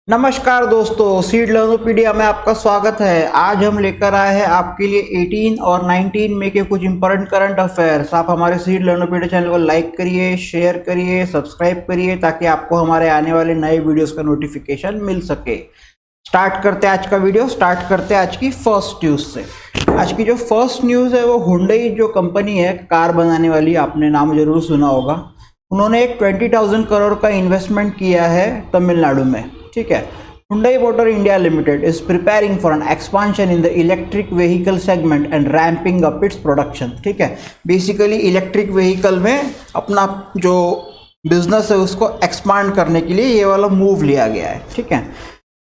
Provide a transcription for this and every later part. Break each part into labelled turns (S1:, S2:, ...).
S1: नमस्कार दोस्तों, सीड लर्नोपीडिया में आपका स्वागत है। आज हम लेकर आए हैं आपके लिए 18 और 19 में के कुछ इंपॉर्टेंट करंट अफेयर्स। आप हमारे सीड लर्नोपीडिया चैनल को लाइक करिए, शेयर करिए, सब्सक्राइब करिए ताकि आपको हमारे आने वाले नए वीडियोस का नोटिफिकेशन मिल सके। स्टार्ट करते हैं आज का वीडियो। स्टार्ट करते हैं आज की फर्स्ट न्यूज़ से। आज की जो फर्स्ट न्यूज़ है वो हुंडई जो कंपनी है कार बनाने वाली, आपने नाम जरूर सुना होगा। उन्होंने एक 20,000 करोड़ का इन्वेस्टमेंट किया है तमिलनाडु में। ठीक है, Hyundai Motor India Limited is preparing for an expansion in the electric vehicle segment and ramping up its production। ठीक है, बेसिकली इलेक्ट्रिक व्हीकल में अपना जो बिजनेस है उसको एक्सपांड करने के लिए ये वाला मूव लिया गया है। ठीक है,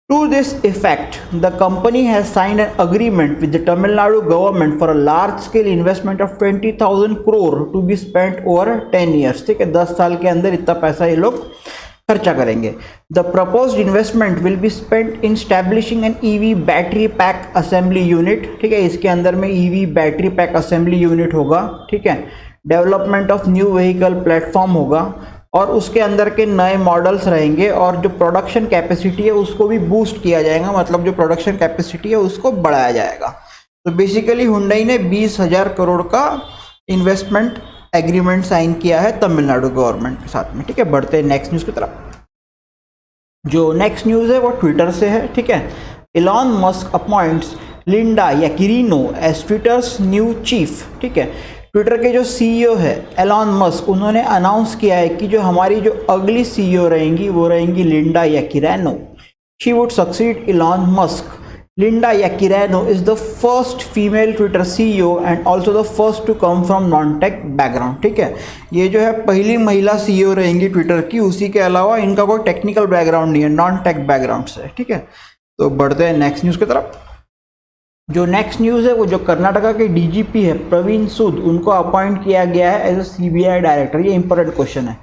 S1: To this effect, the company has signed an agreement with the Tamil Nadu government for a large-scale investment of 20,000 crore to be spent over 10 years। ठीक है, 10 साल के अंदर इतना पैसा ये लोग खर्चा करेंगे। The proposed investment will be spent in establishing an EV battery pack assembly unit। ठीक है, इसके अंदर में EV battery pack assembly unit होगा। ठीक है, development of new vehicle platform होगा और उसके अंदर के नए मॉडल्स रहेंगे और जो प्रोडक्शन कैपेसिटी है उसको भी बूस्ट किया जाएगा। मतलब जो प्रोडक्शन कैपेसिटी है उसको बढ़ाया जाएगा। तो बेसिकली हुंडई ने 20,000 करोड़ का इन्वेस्टमेंट एग्रीमेंट साइन किया है तमिलनाडु गवर्नमेंट के साथ में। ठीक है, बढ़ते हैं नेक्स्ट न्यूज़ की तरफ। जो नेक्स्ट न्यूज़ है वो ट्विटर से है। ठीक है, Elon Musk appoints Linda Yaccarino as Twitter's new chief. ठीक है, ट्विटर के जो सीईओ है एलॉन मस्क, उन्होंने अनाउंस किया है कि जो हमारी जो अगली सीईओ रहेंगी वो रहेंगी Linda Yaccarino. She would succeed Elon Musk. Linda Yaccarino is the first female Twitter CEO and also the first to come from non tech background. ठीक है, ये जो है पहली महिला सीईओ रहेंगी ट्विटर की। उसी के अलावा इनका कोई टेक्निकल बैकग्राउंड नहीं है, नॉन टेक बैकग्राउंड से। ठीक है, तो बढ़ते हैं नेक्स्ट न्यूज़ की तरफ। जो नेक्स्ट न्यूज़ है वो जो कर्नाटका के डीजीपी है प्रवीण सूद, उनको अपॉइंट किया गया है एज अ सीबीआई डायरेक्टर। ये इंपॉर्टेंट क्वेश्चन है।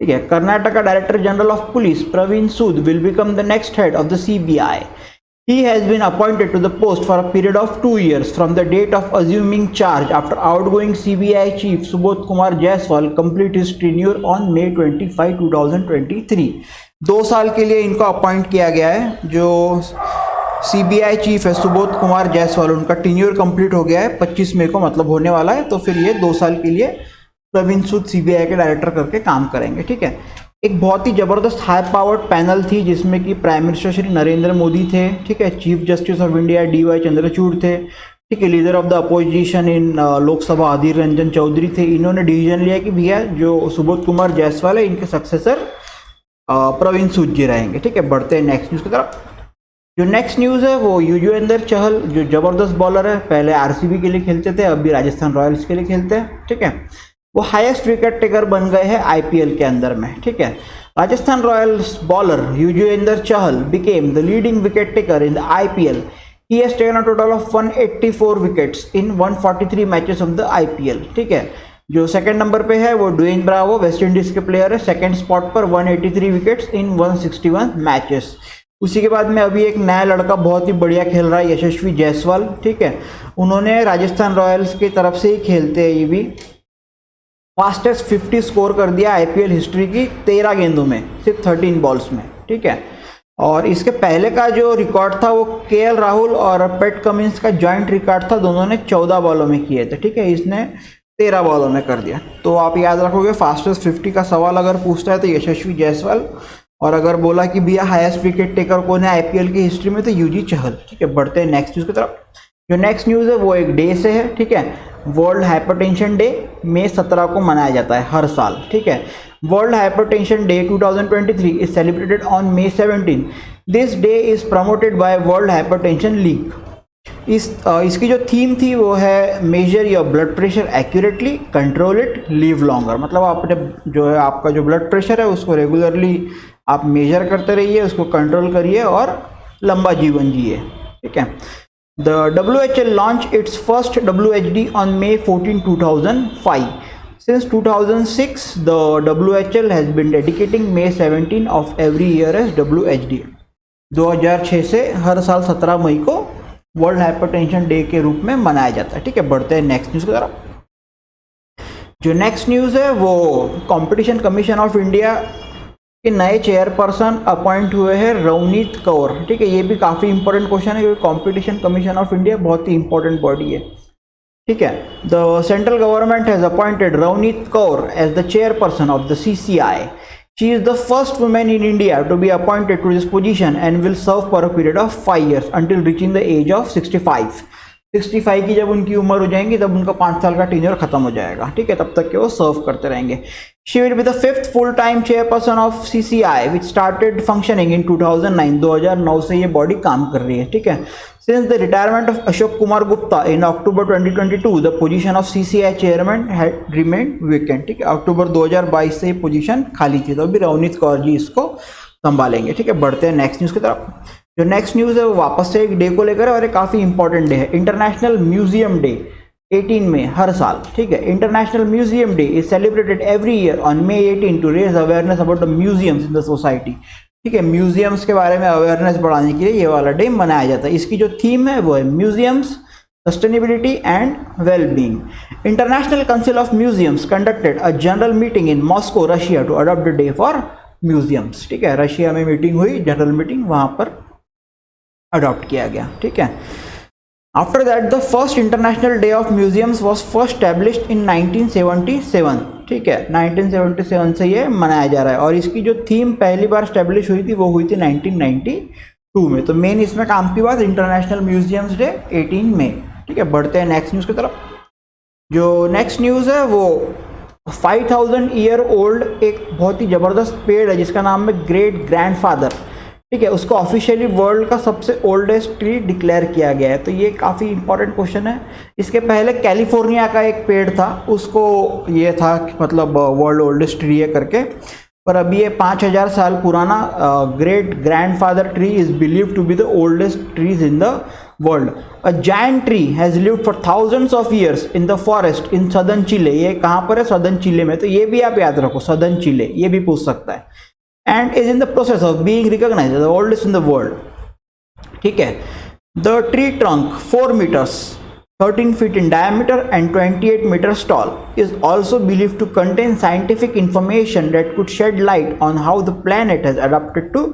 S1: ठीक है, Karnataka director general of police Praveen Sood will become the next head of the CBI. He has been appointed to the post for a period of 2 years from the date of assuming charge after outgoing CBI chief Subodh Kumar Jaiswal complete his tenure on May 25, 2023। 2 साल के लिए इनको appoint किया गया है। जो CBI chief है सुबोध कुमार जायसवाल, उनका टेन्योर कंप्लीट हो गया है 25 मई को, मतलब होने वाला है। तो फिर ये 2 साल के लिए प्रवीण सूद सीबीआई के डायरेक्टर करके काम करेंगे। ठीक है, एक बहुत ही ज़बरदस्त हाई पावर्ड पैनल थी जिसमें कि प्राइम मिनिस्टर श्री नरेंद्र मोदी थे। ठीक है, chief justice of India DY Chandrachud थे। ठीक है, leader of the opposition in Lok Sabha Adhir Ranjan Chowdhury थे। इन्होंने डिसीजन लिया कि भैया जो सुबोध कुमार जायसवाल है इनके सक्सेसर प्रवीण सूद जी रहेंगे। ठीक है, बढ़ते हैं नेक्स्ट न्यूज़ की तरफ। जो नेक्स्ट न्यूज़ है वो युजवेंद्र चहल, जो ज़बरदस्त बॉलर है, पहले आरसीबी के लिए खेलते थे, अभी राजस्थान रॉयल्स के लिए खेलते हैं। ठीक है, वो हाईएस्ट विकेट टेकर बन गए हैं आईपीएल के अंदर में। ठीक है, Rajasthan Royals bowler Yuzvendra Chahal became the leading wicket taker in the IPL. He has taken a total of 184 wickets in 143 matches of the IPL. ठीक है, जो सेकंड नंबर पे है वो ड्वेन ब्रावो, वेस्ट इंडीज के प्लेयर है, सेकंड स्पॉट पर 183 wickets in 161 matches. उसी के बाद में अभी एक नया लड़का बहुत ही बढ़िया खेल रहा है, यशस्वी जायसवाल। ठीक है, उन्होंने राजस्थान रॉयल्स की तरफ से ही खेलते हैं, ये भी फास्टेस्ट 50 स्कोर कर दिया आईपीएल हिस्ट्री की 13 गेंदों में, सिर्फ 13 बॉल्स में। ठीक है, और इसके पहले का जो रिकॉर्ड था वो केएल राहुल और पैट कमिंस का जॉइंट रिकॉर्ड था, दोनों ने 14 बॉलों में किए थे। ठीक है, इसने 13 बॉलों में कर दिया। तो आप याद रखोगे, फास्टेस्ट 50 का सवाल अगर पूछता है तो यशस्वी जायसवाल, और अगर बोला कि भैया हाईएस्ट विकेट टेकर कौन है आईपीएल की हिस्ट्री में तो यूजी चहल। ठीक है, बढ़ते हैं नेक्स्ट न्यूज़ की तरफ। जो नेक्स्ट न्यूज़ है वो एक डे से है। ठीक है, वर्ल्ड हाइपरटेंशन डे मई 17 को मनाया जाता है हर साल। ठीक है, world hypertension day 2023 is celebrated on May 17। This day is promoted by world hypertension league. इसकी जो थीम थी वो है major your blood pressure accurately, control it, live longer. मतलब आपने जो है आपका जो ब्लड प्रेशर है उसको रेगुलरली आप मेजर करते रहिए, उसको कंट्रोल करिए और लंबा जीवन जिए। ठीक है, The WHL launched its first WHD on May 14, 2005. Since 2006, the WHL has been dedicating May 17 of every year as WHD। 2006 से हर साल 17 मई को वर्ल्ड हाइपरटेंशन डे के रूप में मनाया जाता है। ठीक है, बढ़ते हैं नेक्स्ट न्यूज़ की तरफ। जो नेक्स्ट न्यूज़ है वो कंपटीशन कमीशन ऑफ इंडिया कि नए चेयरपर्सन अपॉइंट हुए हैं रवनीत कौर, ठीक है। ये भी काफ़ी इंपॉर्टेंट क्वेश्चन है क्योंकि कॉम्पिटिशन कमीशन ऑफ इंडिया बहुत ही इंपॉर्टेंट बॉडी है, ठीक है। The central government has appointed Ravneet Kaur as the chairperson of the CCI. She is the first woman in India to be appointed to this position and will serve for a period of 5 years until reaching the age of 65. 65 की जब उनकी उम्र हो जाएंगी तब उनका 5 साल का टेन्योर खत्म हो जाएगा, ठीक है। तब तक के वो सर्व करते रहेंगे। She will be the 5th full-time chairperson of CCI, which started functioning in 2009. 2009 से ये बॉडी काम कर रही है, ठीक है। Since the retirement of Ashok Kumar Gupta in October 2022, the position of CCI chairman had remained vacant, ठीक है। अक्टूबर 2022 से ये पोजीशन खाली थी, तो अभी रवनीत कौर जी इसको संभालेंगे, ठीक है। बढ़ते हैं नेक्स्ट न्यूज़ की तरफ। जो नेक्स्ट न्यूज़ है वो वापस से एक डे को लेकर है और एक काफ़ी इंपॉर्टेंट डे है, इंटरनेशनल म्यूजियम डे 18 में हर साल, ठीक है। International museum day is celebrated every year on May 18 to raise awareness about the museums in the society, ठीक है। म्यूजियम्स के बारे में अवेयरनेस बढ़ाने के लिए ये वाला डे मनाया जाता है। इसकी जो थीम है वो है museums, sustainability and wellbeing. International council of museums conducted a general meeting in Moscow Russia to adopt the day for museums, ठीक है। रशिया में मीटिंग हुई, जनरल मीटिंग, वहाँ पर अडॉप्ट किया गया, ठीक है। After that, the first International Day of Museums was first established in 1977, ठीक है। 1977 से ये मनाया जा रहा है और इसकी जो थीम पहली बार स्टैब्लिश हुई थी वो हुई थी 1992 में। तो मेन इसमें काम की बात इंटरनेशनल म्यूजियम्स डे 18 में, ठीक है। बढ़ते हैं नेक्स्ट न्यूज़ की तरफ। जो नेक्स्ट न्यूज़ है वो 5000 ईयर ओल्ड एक बहुत ही ज़बरदस्त पेड़ है जिसका नाम है ग्रेट ग्रैंडफादर, ठीक है। उसको ऑफिशियली वर्ल्ड का सबसे ओल्डेस्ट ट्री डिक्लेयर किया गया है, तो ये काफ़ी इंपॉर्टेंट क्वेश्चन है। इसके पहले कैलिफोर्निया का एक पेड़ था, उसको ये था मतलब वर्ल्ड ओल्डेस्ट ट्री है करके, पर अभी ये 5000 साल पुराना great grandfather tree is believe to be the oldest trees in the world. A giant tree has lived for thousands of years in the forest in southern Chile. ये कहाँ पर है? सदर्न चिले में, तो ये भी आप याद रखो, सदर्न चिले, ये भी पूछ सकता है। And is in the process of being recognized as the oldest in the world, ठीक है। The tree trunk 4 meters 13 feet in diameter and 28 meters tall is also believed to contain scientific information that could shed light on how the planet has adapted to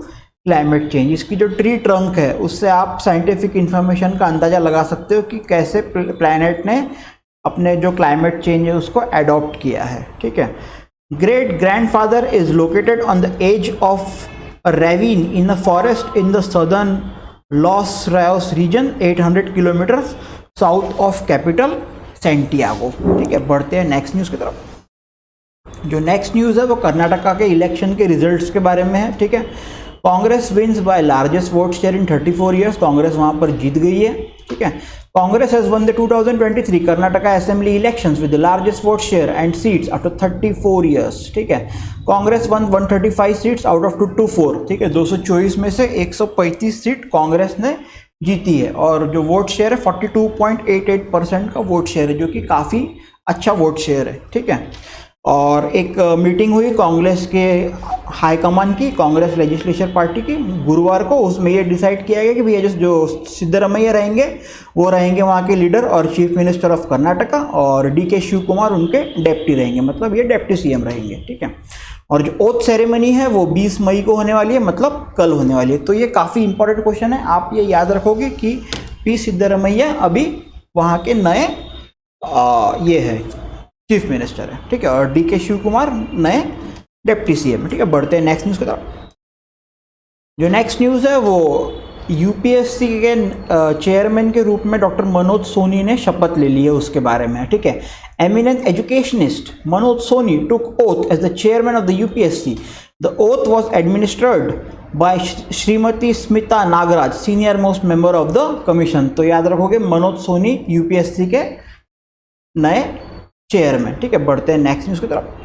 S1: climate change। इसकी जो tree trunk है उससे आप scientific information का अंदाज़ा लगा सकते हो कि कैसे प्लैनेट ने अपने जो क्लाइमेट चेंज है उसको अडॉप्ट किया है, ठीक है। Great grandfather is located on the edge of a ravine in a forest in the southern Los Rios region, 800 kilometers south of capital Santiago, ठीक है। बढ़ते हैं नेक्स्ट न्यूज़ की तरफ। जो नेक्स्ट न्यूज़ है वो कर्नाटका के इलेक्शन के रिजल्ट्स के बारे में है, ठीक है। Congress wins by largest vote share in 34 years, Congress वहाँ पर जीत गई है, ठीक है। Congress has won the 2023 Karnataka assembly elections with the largest vote share and seats after 34 years, ठीक है। Congress won 135 seats out of 224, ठीक है। 224 में से 135 सीट कांग्रेस ने जीती है और जो वोट शेयर है 42.88% का वोट शेयर है, जो कि काफ़ी अच्छा वोट शेयर है, ठीक है। और एक मीटिंग हुई कांग्रेस के हाईकमान की, कांग्रेस लेजिस्लेचर पार्टी की, गुरुवार को। उसमें ये डिसाइड किया गया कि भैया जो सिद्धरामैया रहेंगे वो रहेंगे वहाँ के लीडर और चीफ मिनिस्टर ऑफ कर्नाटका, और DK शिव कुमार उनके डेप्टी रहेंगे, मतलब ये डेप्टी CM रहेंगे, ठीक है। और जो ओथ सेरेमनी है वो 20 मई को होने वाली है, मतलब कल होने वाली है। तो ये काफ़ी इंपॉर्टेंट क्वेश्चन है, आप ये याद रखोगे कि P सिद्धरामैया अभी वहाँ के नए ये है चीफ मिनिस्टर है, ठीक है, और DK शिव कुमार नए डेप्टी CM, ठीक है। बढ़ते हैं नेक्स्ट न्यूज़ की तरफ। जो नेक्स्ट न्यूज़ है वो UPSC के चेयरमैन के रूप में डॉक्टर मनोज सोनी ने शपथ ले ली है, उसके बारे में, ठीक है। Eminent educationist Manoj Soni took oath as the chairman of the UPSC। The oath was administered by Shrimati Smita Nagaraj, senior most member of the commission. तो याद रखोगे मनोज सोनी UPSC के नए चेयरमैन, ठीक है। बढ़ते हैं नेक्स्ट न्यूज़ की तरफ।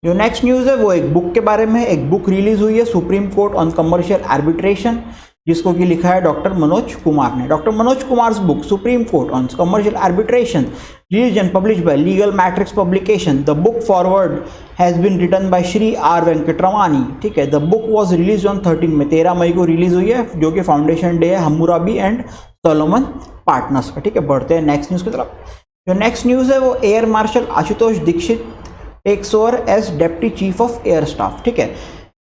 S1: जो नेक्स्ट न्यूज़ है वो एक बुक के बारे में है। एक बुक रिलीज हुई है, supreme court on commercial arbitration, जिसको कि लिखा है डॉक्टर मनोज कुमार ने। Doctor Manoj Kumar's book supreme court on commercial arbitration release and publish by legal matrix publication. The book foreword has been written by Shri R Venkataramani, ठीक है। The book was release on 13 मई को release हुई है, जो कि फाउंडेशन डे है हम्मुराबी एंड सोलोमन पार्टनर्स का, ठीक है। बढ़ते हैं नेक्स्ट न्यूज़ की तरफ। जो नेक्स्ट न्यूज़ है वो air marshal Ashutosh Dixit takes over as deputy chief of air staff, ठीक है।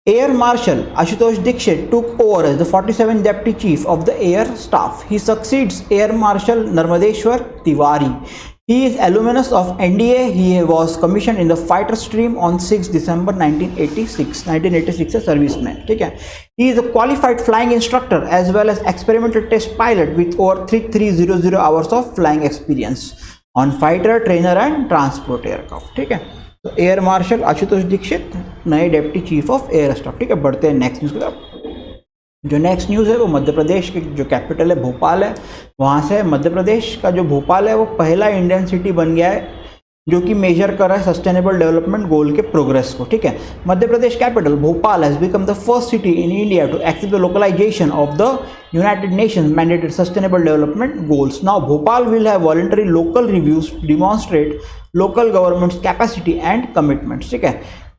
S1: Air Marshal Ashutosh Dixit took over as the 47th Deputy Chief of the Air Staff. He succeeds Air Marshal Narmadeshwar Tiwari. He is alumnus of NDA. He was commissioned in the fighter stream on 6 December 1986. 1986 a serviceman. ठीक है. He is a qualified flying instructor as well as experimental test pilot with over 3300 hours of flying experience on fighter, trainer and transport aircraft. ठीक है. तो air marshal Ashutosh Dixit नए deputy chief of air staff. ठीक है, बढ़ते हैं next news की तरफ. जो नेक्स्ट न्यूज़ है वो मध्य प्रदेश की जो कैपिटल है भोपाल है, वहाँ से मध्य प्रदेश का जो भोपाल है वो पहला इंडियन सिटी बन गया है जो कि मेजर कर रहा है सस्टेनेबल डेवलपमेंट गोल के प्रोग्रेस को. ठीक है, Madhya Pradesh capital Bhopal has become the first city in India to accept the localisation of the United Nations mandated sustainable development goals. Now Bhopal will have voluntary local reviews demonstrate local governments capacity and commitments. ठीक है,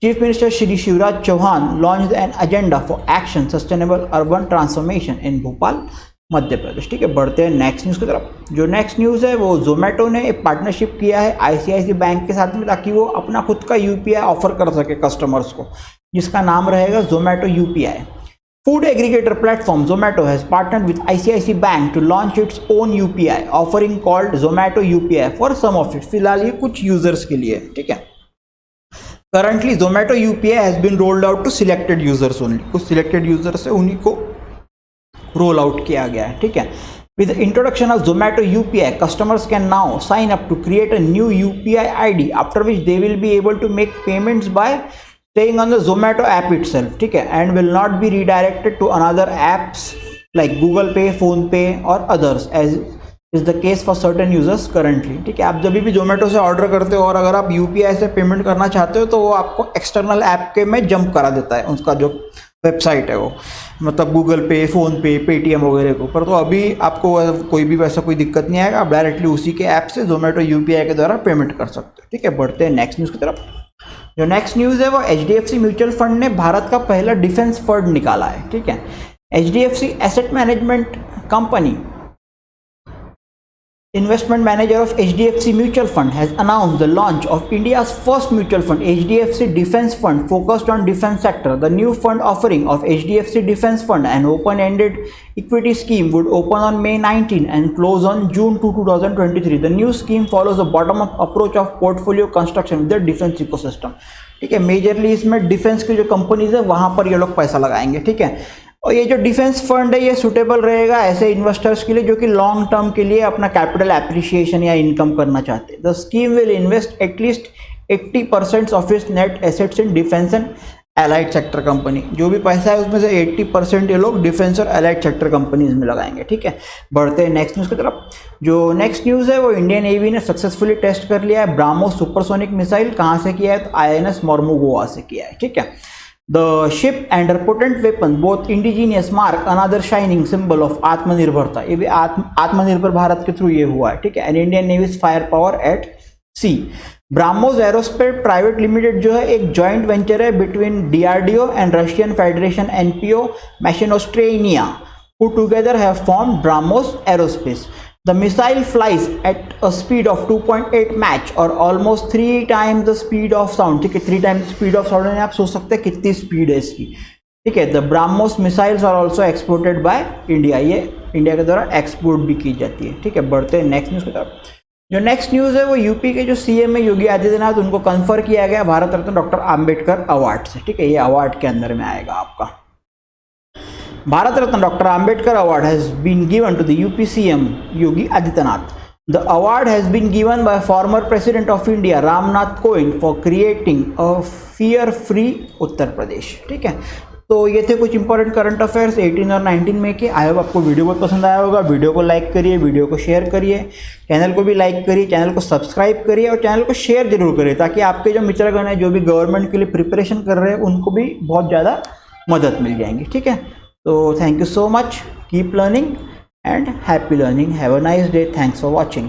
S1: chief minister Shri Shivraj Chauhan launch an agenda for action sustainable urban transformation in Bhopal Madhya Pradesh. ठीक है, बढ़ते हैं next news की तरफ. जो next news है वो जोमेटो ने एक पार्टनरशिप किया है ICICI बैंक के साथ में ताकि वो अपना खुद का UPI ऑफर कर सके कस्टमर्स को, जिसका नाम रहेगा Zomato UPI. Food aggregator platform Zomato has partnered with ICICI Bank to launch its own UPI offering called Zomato UPI for some of it. फिलहाल ये कुछ यूजर्स के लिए. ठीक है, currently Zomato UPI has been rolled out to selected users only. कुछ selected users है उन्हीं को रोल आउट किया गया है. ठीक है, with the introduction of Zomato UPI, customers can now sign up to create a new UPI ID after which they will be able to make payments by staying on the Zomato app itself. ठीक है, and will not be redirected to another apps like Google Pay, Phone Pay or others as is the case for certain users currently. ठीक है, आप जब भी Zomato से order करते हो और अगर आप UPI से पेमेंट करना चाहते हो तो वो आपको एक्सटर्नल ऐप के में जंप करा देता है, उसका जो वेबसाइट है वो, मतलब गूगल पे, फ़ोन पे, पेटीएम वगैरह के ऊपर. तो अभी आपको कोई भी वैसा कोई दिक्कत नहीं आएगा, आप डायरेक्टली उसी के ऐप से Zomato UPI के द्वारा पेमेंट कर सकते हो. ठीक है, बढ़ते हैं नेक्स्ट न्यूज़ की तरफ. जो नेक्स्ट न्यूज़ है वो HDFC म्यूचुअल फंड ने भारत का पहला डिफेंस फंड निकाला है. ठीक है, HDFC asset management company investment manager of HDFC Mutual Fund has announced the launch of India's first mutual fund, HDFC Defence Fund, focused on defence sector. The new fund offering of HDFC Defence Fund, an open-ended equity scheme, would open on May 19 and close on June 2, 2023. The new scheme follows a bottom-up approach of portfolio construction with the defence ecosystem. ठीक है, majorly इसमें defence की जो companies है वहाँ पर ये लोग पैसा लगाएंगे. ठीक है, और ये जो डिफेंस फंड है ये सुटेबल रहेगा ऐसे इन्वेस्टर्स के लिए जो कि लॉन्ग टर्म के लिए अपना कैपिटल एप्रिसिएशन या इनकम करना चाहते हैं. The scheme will invest at least 80% of its net assets in defence and allied sector company. जो भी पैसा है उसमें से 80% ये लोग डिफेंस और एलाइड सेक्टर कंपनीज में लगाएंगे. ठीक है, बढ़ते हैं नेक्स्ट न्यूज़ की तरफ. जो नेक्स्ट न्यूज़ है वो इंडियन नेवी ने सक्सेसफुली टेस्ट कर लिया है ब्राह्मोस सुपरसोनिक मिसाइल. कहाँ से किया है? तो INS मोर्मुगोआ से किया है. ठीक है, The ship and her potent weapon, both indigenous, mark another shining symbol of आत्मनिर्भरता. ये भी आत्मनिर्भर भारत के थ्रू ये हुआ है. ठीक है, and Indian navy's fire power at sea. BrahMos aerospace private limited जो है एक जॉइंट वेंचर है between DRDO and Russian federation NPO Machinostreania, who together have formed BrahMos Aerospace. The missile flies at a speed of 2.8 Mach or almost 3 times the speed of sound. ठीक है, 3 times the speed of sound यानी आप सोच सकते हैं कितनी speed है इसकी. ठीक है, the BrahMos missiles are also exported by India. ये इंडिया के द्वारा एक्सपोर्ट भी की जाती है. ठीक है, बढ़ते हैं नेक्स्ट न्यूज़ की तरफ. जो नेक्स्ट न्यूज़ है वो यूपी के जो CM है योगी आदित्यनाथ, उनको कन्फर किया गया भारत रत्न डॉक्टर आम्बेडकर अवार्ड से. ठीक है, ये अवार्ड के अंदर में आएगा आपका. Bharat Ratna Dr. Ambedkar Award has been given to the UP CM Yogi Adityanath. The award has been given by former President of India Ramnath Kovind for creating a fear-free Uttar Pradesh. ठीक है, तो ये थे कुछ important current affairs 18 और 19 में के. I hope आपको वीडियो बहुत पसंद आया होगा. वीडियो को लाइक करिए, वीडियो को शेयर करिए, चैनल को भी लाइक करिए, चैनल को सब्सक्राइब करिए और चैनल को शेयर जरूर करिए ताकि आपके जो मित्रगण हैं जो भी गवर्नमेंट के लिए प्रिपरेशन कर रहे हैं उनको भी बहुत ज़्यादा मदद मिल जाएंगी. ठीक है, so thank you so much, keep learning and happy learning. Have a nice day. Thanks for watching.